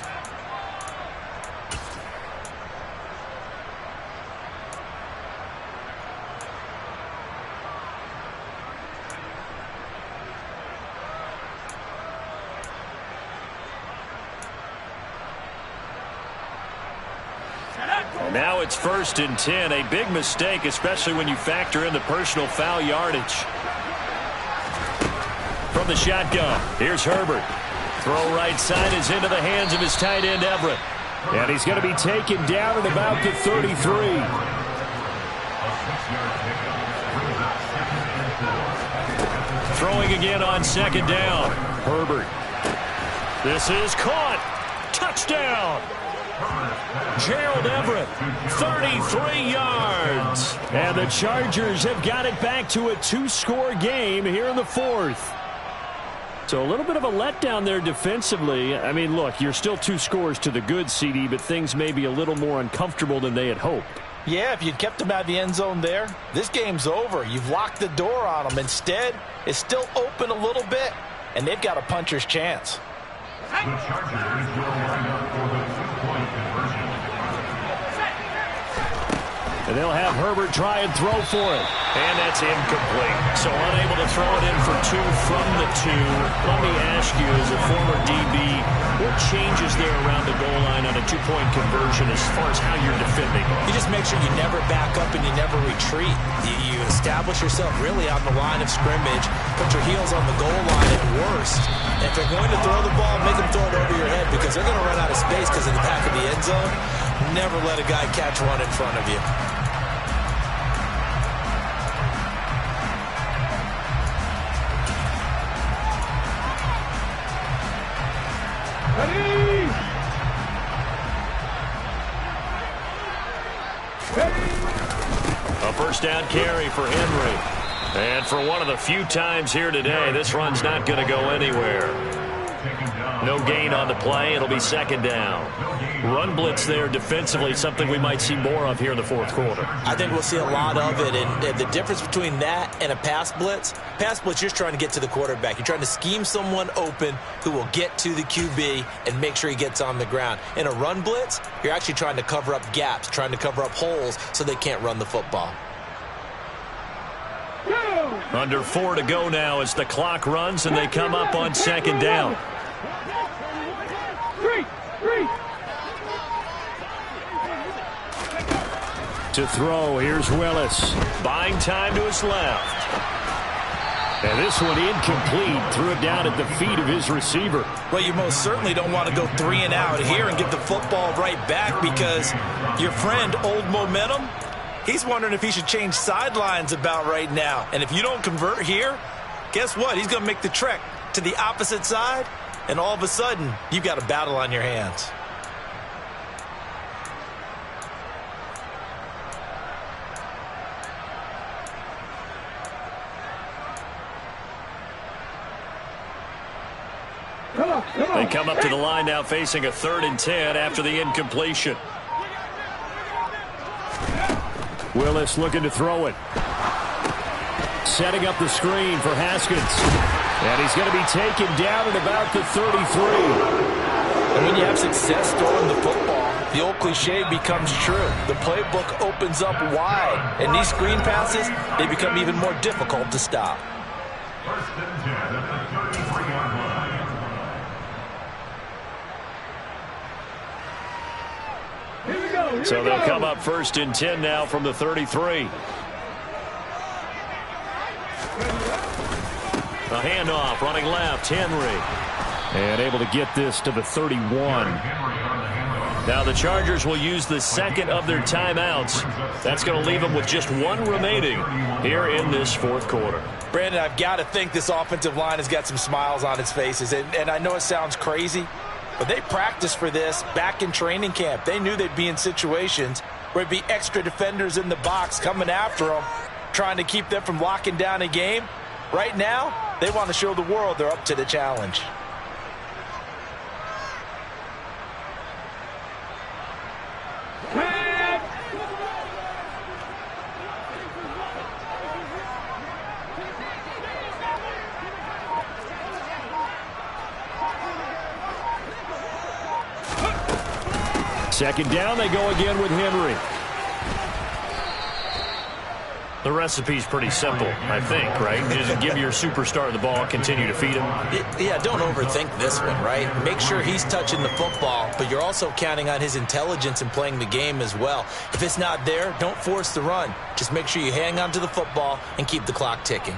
Now it's 1st and 10. A big mistake, especially when you factor in the personal foul yardage. From the shotgun, here's Herbert. Throw right side is into the hands of his tight end, Everett. And he's going to be taken down at about the 33. Throwing again on 2nd down. Herbert. This is caught. Touchdown. Gerald Everett, 33 yards. And the Chargers have got it back to a 2-score game here in the 4th. So a little bit of a letdown there defensively. I mean, look, you're still 2 scores to the good, CD, but things may be a little more uncomfortable than they had hoped. Yeah, if you'd kept them out of the end zone there, this game's over. You've locked the door on them. Instead, it's still open a little bit, and they've got a puncher's chance. The Chargers will line up for the 2-point conversion. And they'll have Herbert try and throw for it. And that's incomplete. So unable to throw it in for 2 from the 2. Let me ask you, as a former DB, what changes there around the goal line on a 2-point conversion as far as how you're defending? You just make sure you never back up and you never retreat. You establish yourself really on the line of scrimmage, put your heels on the goal line at worst. And if they're going to throw the ball, make them throw it over your head because they're going to run out of space because of the back of the end zone. Never let a guy catch one in front of you. A first down carry for Henry. And for one of the few times here today, this run's not going to go anywhere. No gain on the play. It'll be 2nd down. Run blitz there defensively, something we might see more of here in the 4th quarter. I think we'll see a lot of it. And the difference between that and a pass blitz, you're just trying to get to the quarterback. You're trying to scheme someone open who will get to the QB and make sure he gets on the ground. In a run blitz, you're actually trying to cover up gaps, trying to cover up holes so they can't run the football. Under 4 to go now as the clock runs and they come up on 2nd down. To throw, here's Willis. Buying time to his left. And this one incomplete. Threw it down at the feet of his receiver. Well, you most certainly don't want to go 3 and out here and get the football right back because your friend, Old Momentum, he's wondering if he should change sidelines about right now. And if you don't convert here, guess what? He's going to make the trek to the opposite side, and all of a sudden, you've got a battle on your hands. They come up to the line now facing a 3rd and 10 after the incompletion. Willis looking to throw it. Setting up the screen for Haskins. And he's going to be taken down at about the 33. And when you have success throwing the football, the old cliche becomes true. The playbook opens up wide. And these screen passes, they become even more difficult to stop. First and 10 at the 33-yard line. Here we go. So they'll come up first and 10 now from the 33. A handoff, running left, Henry. And able to get this to the 31. Now the Chargers will use the second of their timeouts. That's going to leave them with just one remaining here in this fourth quarter. Brandon, I've got to think this offensive line has got some smiles on its faces. And I know it sounds crazy, but they practiced for this back in training camp. They knew they'd be in situations where it'd be extra defenders in the box coming after them, trying to keep them from locking down a game. Right now, they want to show the world they're up to the challenge. Second down, they go again with Henry. The recipe's pretty simple, I think, right? Just give your superstar the ball, continue to feed him. Yeah, don't overthink this one, right? Make sure he's touching the football, but you're also counting on his intelligence in playing the game as well. If it's not there, don't force the run. Just make sure you hang on to the football and keep the clock ticking.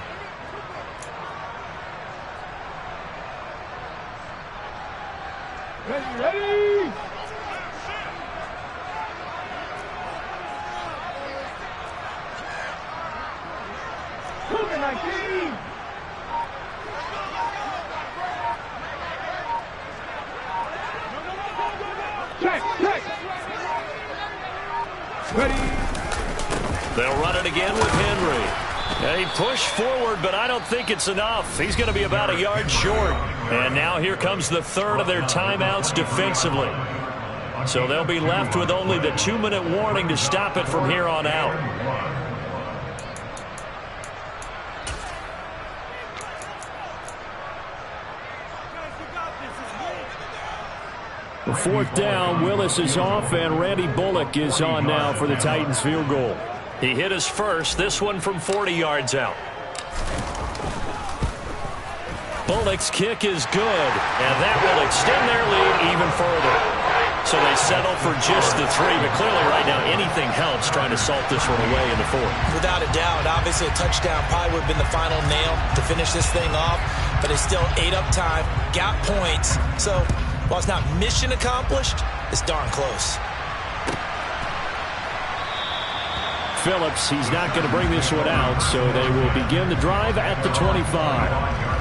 Ready. They'll run it again with Henry. And he pushed forward, but I don't think it's enough. He's going to be about a yard short. And now here comes the third of their timeouts defensively. So they'll be left with only the 2-minute warning to stop it from here on out. The fourth down, Willis is off, and Randy Bullock is on now for the Titans field goal. He hit his first, this one from 40 yards out. Bullock's kick is good, and that will extend their lead even further. So they settle for just the 3, but clearly right now anything helps trying to salt this one away in the fourth. Without a doubt, obviously a touchdown probably would have been the final nail to finish this thing off, but they still ate up time, got points. So while it's not mission accomplished, it's darn close. Phillips, he's not going to bring this one out, so they will begin the drive at the 25.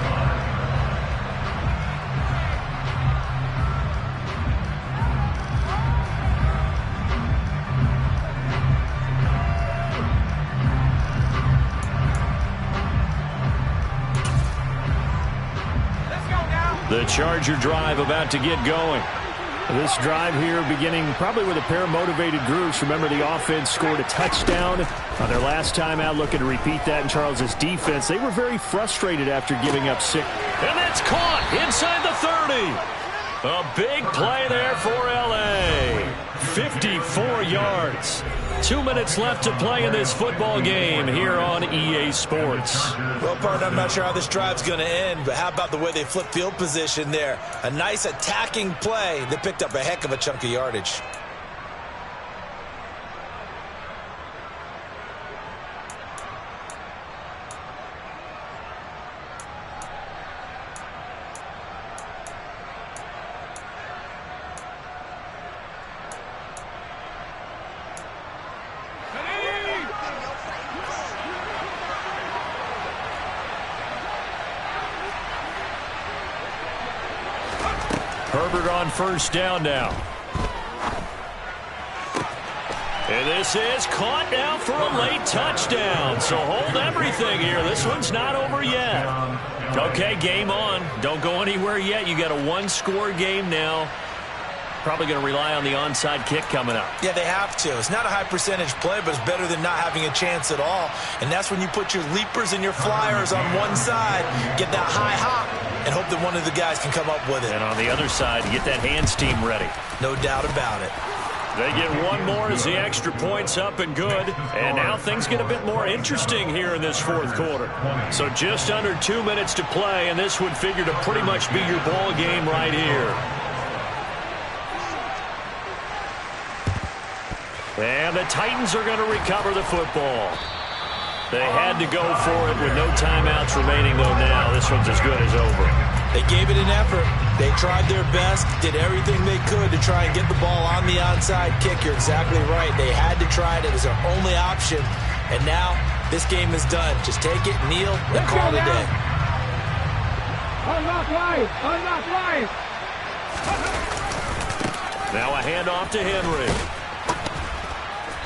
The Charger drive about to get going. This drive here beginning probably with a pair of motivated groups. Remember, the offense scored a touchdown on their last time out. Looking to repeat that in Charles's defense. They were very frustrated after giving up 6. And that's caught inside the 30. A big play there for L.A. 54 yards. 2 minutes left to play in this football game here on EA Sports. Well, partner, I'm not sure how this drive's going to end, but how about the way they flip field position there? A nice attacking play that picked up a heck of a chunk of yardage. Herbert on first down now. And this is caught now for a late touchdown. So hold everything here. This one's not over yet. Okay, game on. Don't go anywhere yet. You got a one-score game now. Probably going to rely on the onside kick coming up. Yeah, they have to. It's not a high percentage play, but it's better than not having a chance at all. And that's when you put your leapers and your flyers on one side, get that high hop, and hope that one of the guys can come up with it. And on the other side, get that hands team ready. No doubt about it. They get one more as the extra point's up and good. And now things get a bit more interesting here in this fourth quarter. So just under 2 minutes to play, and this would figure to pretty much be your ball game right here. And the Titans are going to recover the football. They had to go for it with no timeouts remaining, though now this one's as good as over. They gave it an effort. They tried their best, did everything they could to try and get the ball on the onside kick. You're exactly right. They had to try it. It was their only option. And now this game is done. Just take it, kneel, and call it a day. Unlock life! Unlock life! Now a handoff to Henry.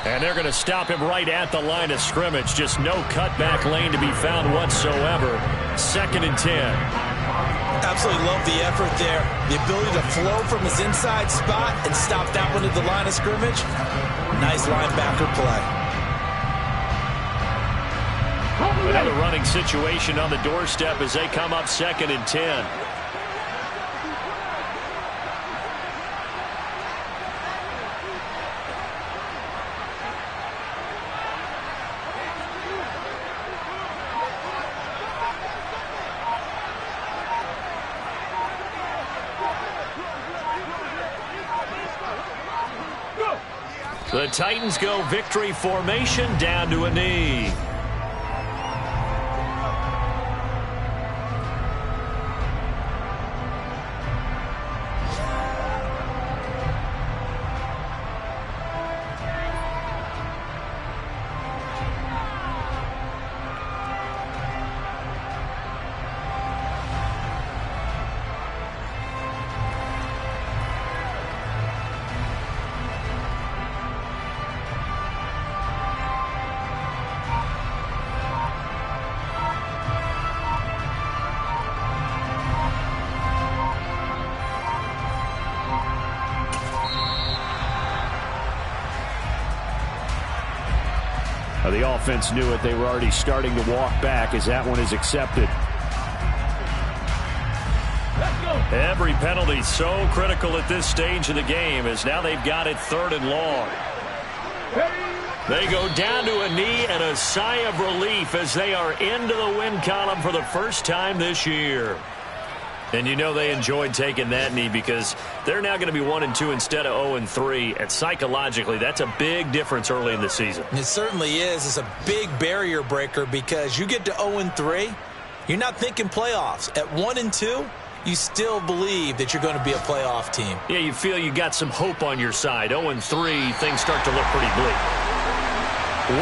And they're going to stop him right at the line of scrimmage. Just no cutback lane to be found whatsoever. 2nd and 10. Absolutely love the effort there. The ability to flow from his inside spot and stop that one at the line of scrimmage. Nice linebacker play. Another running situation on the doorstep as they come up 2nd and 10. The Titans go victory formation down to a knee. The offense knew it. They were already starting to walk back as that one is accepted. Every penalty so critical at this stage of the game as now they've got it 3rd and long. They go down to a knee and a sigh of relief as they are into the win column for the first time this year. And you know they enjoyed taking that knee because they're now going to be 1-2 instead of 0-3. And psychologically, that's a big difference early in the season. It certainly is. It's a big barrier breaker because you get to 0-3, you're not thinking playoffs. At 1-2, you still believe that you're going to be a playoff team. Yeah, you feel you got some hope on your side. 0-3, things start to look pretty bleak.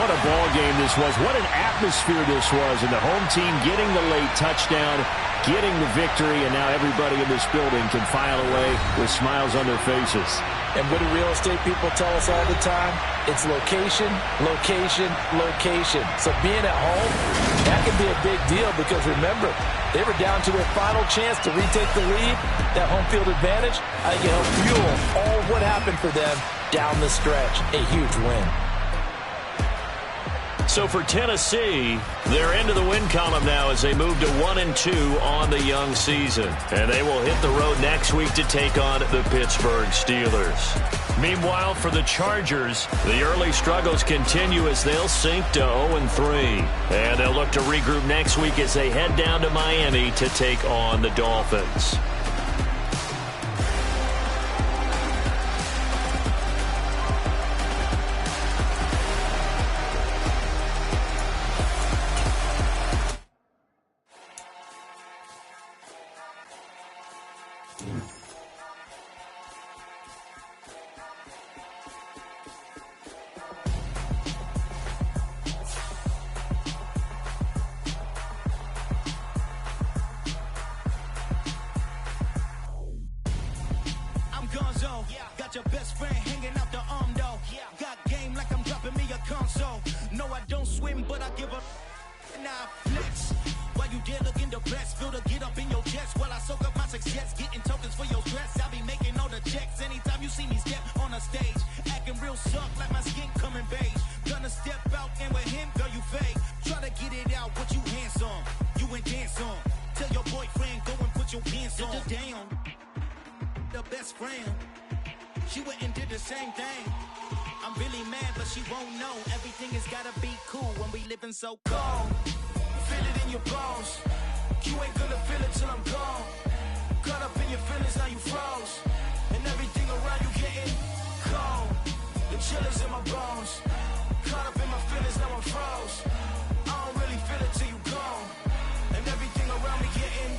What a ball game this was. What an atmosphere this was. And the home team getting the late touchdown, getting the victory, and now everybody in this building can file away with smiles on their faces. And what do real estate people tell us all the time? It's location, location, location. So being at home, that can be a big deal because remember, they were down to their final chance to retake the lead. That home field advantage, I think it helped fuel all what happened for them down the stretch. A huge win. So for Tennessee, they're into the win column now as they move to 1-2 on the young season. And they will hit the road next week to take on the Pittsburgh Steelers. Meanwhile, for the Chargers, the early struggles continue as they'll sink to 0-3. And they'll look to regroup next week as they head down to Miami to take on the Dolphins. dark like my skin coming beige. Gonna step out and with him, girl, you fake. Try to get it out, what you handsome. You ain't dance on. Tell your boyfriend, go and put your pants on. Down, the best friend. She went and did the same thing. I'm really mad, but she won't know. Everything has gotta be cool when we living so cold. Feel it in your bones. You ain't gonna feel it till I'm gone. Caught up in your feelings, now you froze. And everything around you getting cold. The chill is in my bones. Caught up in my feelings, now I'm froze. I don't really feel it till you gone. And everything around me getting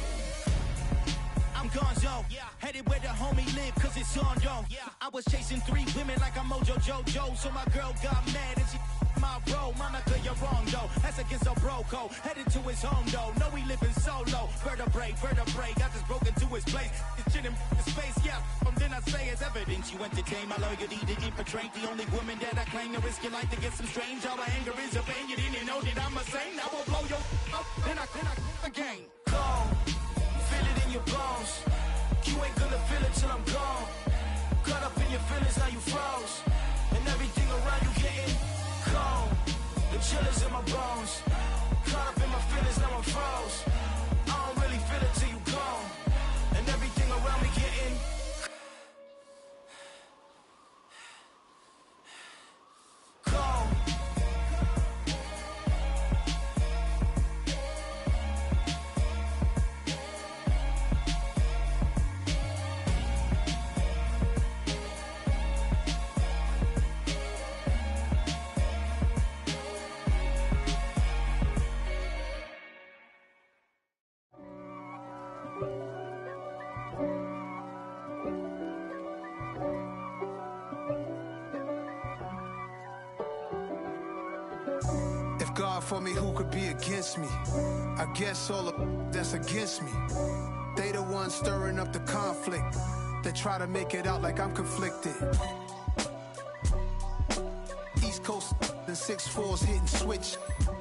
I'm gonzo, headed where the homie live, cause it's on, yo. I was chasing 3 women like I'm Mojo Jojo, so my girl got mad and she my bro. Monica, you're wrong, though. That's against a bro code. Headed to his home, though. No, we living solo. Vertebrae. Got this broken to his place. It's shit in space, yeah. From then I say it's evidence. You entertain my loyalty to infiltrate. The only woman that I claim to risk your life to get some strange. All my anger is a pain. You didn't know that I'm a saint. I will blow your up. Then I again. Cold. Feel it in your bones. You ain't gonna feel it till I'm gone. Caught up in your feelings, now you froze. And everything around you getting cold. The chill is in my bones. Caught up in my feelings, now I'm froze. I don't really feel it till you gone. And everything around me getting cold. God for me, who could be against me? I guess all of that's against me. They the ones stirring up the conflict. They try to make it out like I'm conflicted. East Coast and 6'4's hitting switch.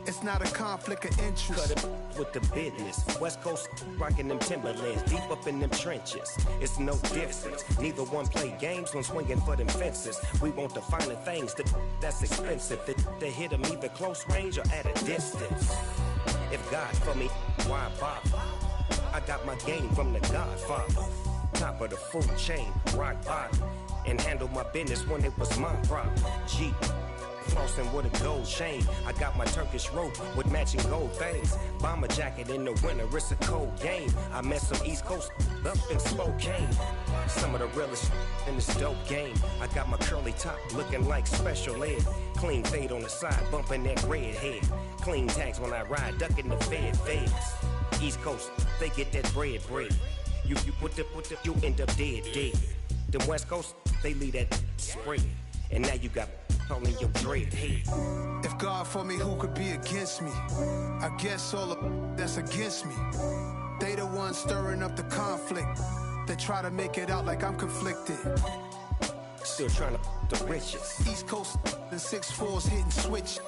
It's not a conflict of interest. Cut it with the business. West Coast rocking them Timberlands, deep up in them trenches. It's no difference. Neither one play games when swinging for them fences. We want the finer things that's expensive. That hit them either close range or at a distance. If God for me, why bother? I got my game from the Godfather. Top of the food chain, rock bottom. And handle my business when it was my problem. G. Flossing with a gold chain. I got my Turkish rope with matching gold things. Bomber jacket in the winter, it's a cold game. I met some East Coast up in Spokane. Some of the realest in this dope game. I got my curly top looking like special ed. Clean fade on the side, bumping that red head. Clean tags when I ride, ducking the feds. East Coast, they get that bread. You end up dead. Them West Coast, they leave that spread. And now you got only your dread head. If God for me, who could be against me? I guess all of that's against me. They the ones stirring up the conflict. They try to make it out like I'm conflicted. Still trying to the riches. East Coast and 6'4's hitting switch.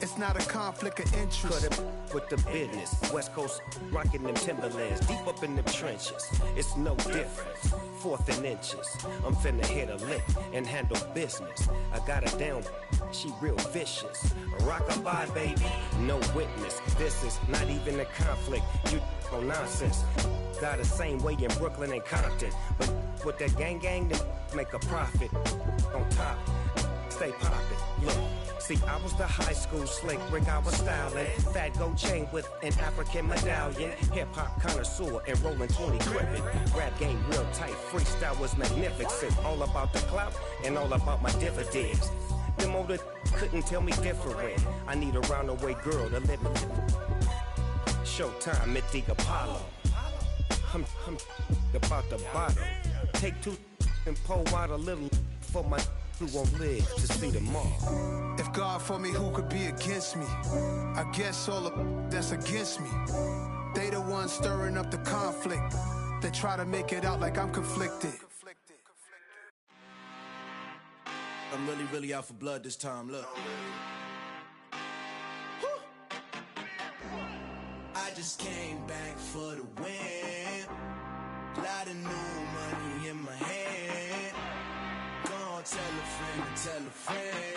It's not a conflict of interest. Cut it with the business. West Coast rocking them Timberlands, deep up in them trenches. It's no difference. 4th and inches. I'm finna hit a lick and handle business. I got her down, she real vicious. Rock-a-bye, baby, no witness. This is not even a conflict. You on nonsense. Got the same way in Brooklyn and Compton. But with that gang, they make a profit. On top, stay poppin'. Look, see, I was the high school slick Rick, I was styling. Fat gold chain with an African medallion. Hip-hop connoisseur and rolling 20 crippin'. Rap game real tight, freestyle was magnificent. All about the clout and all about my dividends. Them older couldn't tell me different. I need a roundaway girl to let me. Showtime at the Apollo. I'm about the bottom. Take 2 and pour out a little for my who won't live to see tomorrow. If God for me, who could be against me? I guess all of that's against me. They the ones stirring up the conflict. They try to make it out like I'm conflicted. I'm really out for blood this time, look. I just came back for the win. Lot of new money in my hand. Tell a friend to tell a friend.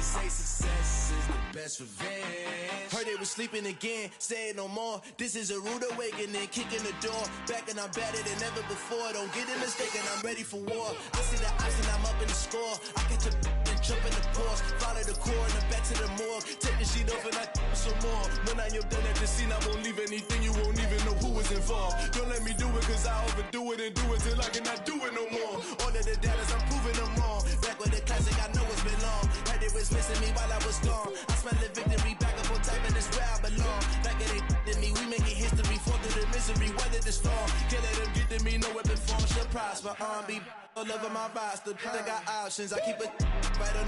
say success is the best revenge. Heard they was sleeping again, say it no more. This is a rude awakening, kicking the door. Back and I'm better than ever before. Don't get it mistaken, I'm ready for war. I see the option, I'm up in the score. I catch a and jump in the Porsche. Follow the core and then back to the morgue. Take the sheet off and I some more. When I am done at the scene, I won't leave anything. You won't even know who was involved. Don't let me do it, cause I overdo it and do it till I cannot do it no more. All of the doubters, I'm proving them wrong. Back with the classic, I know it's been long. Heard it was missing me while I was gone. I smell the victory, back up on top, and it's where I belong. Like it ain't to me, we making history. Fall through the misery, weather the storm. Can't let them get to me, no weapon form should prosper. Be all over my roster, I got options. I keep it right on.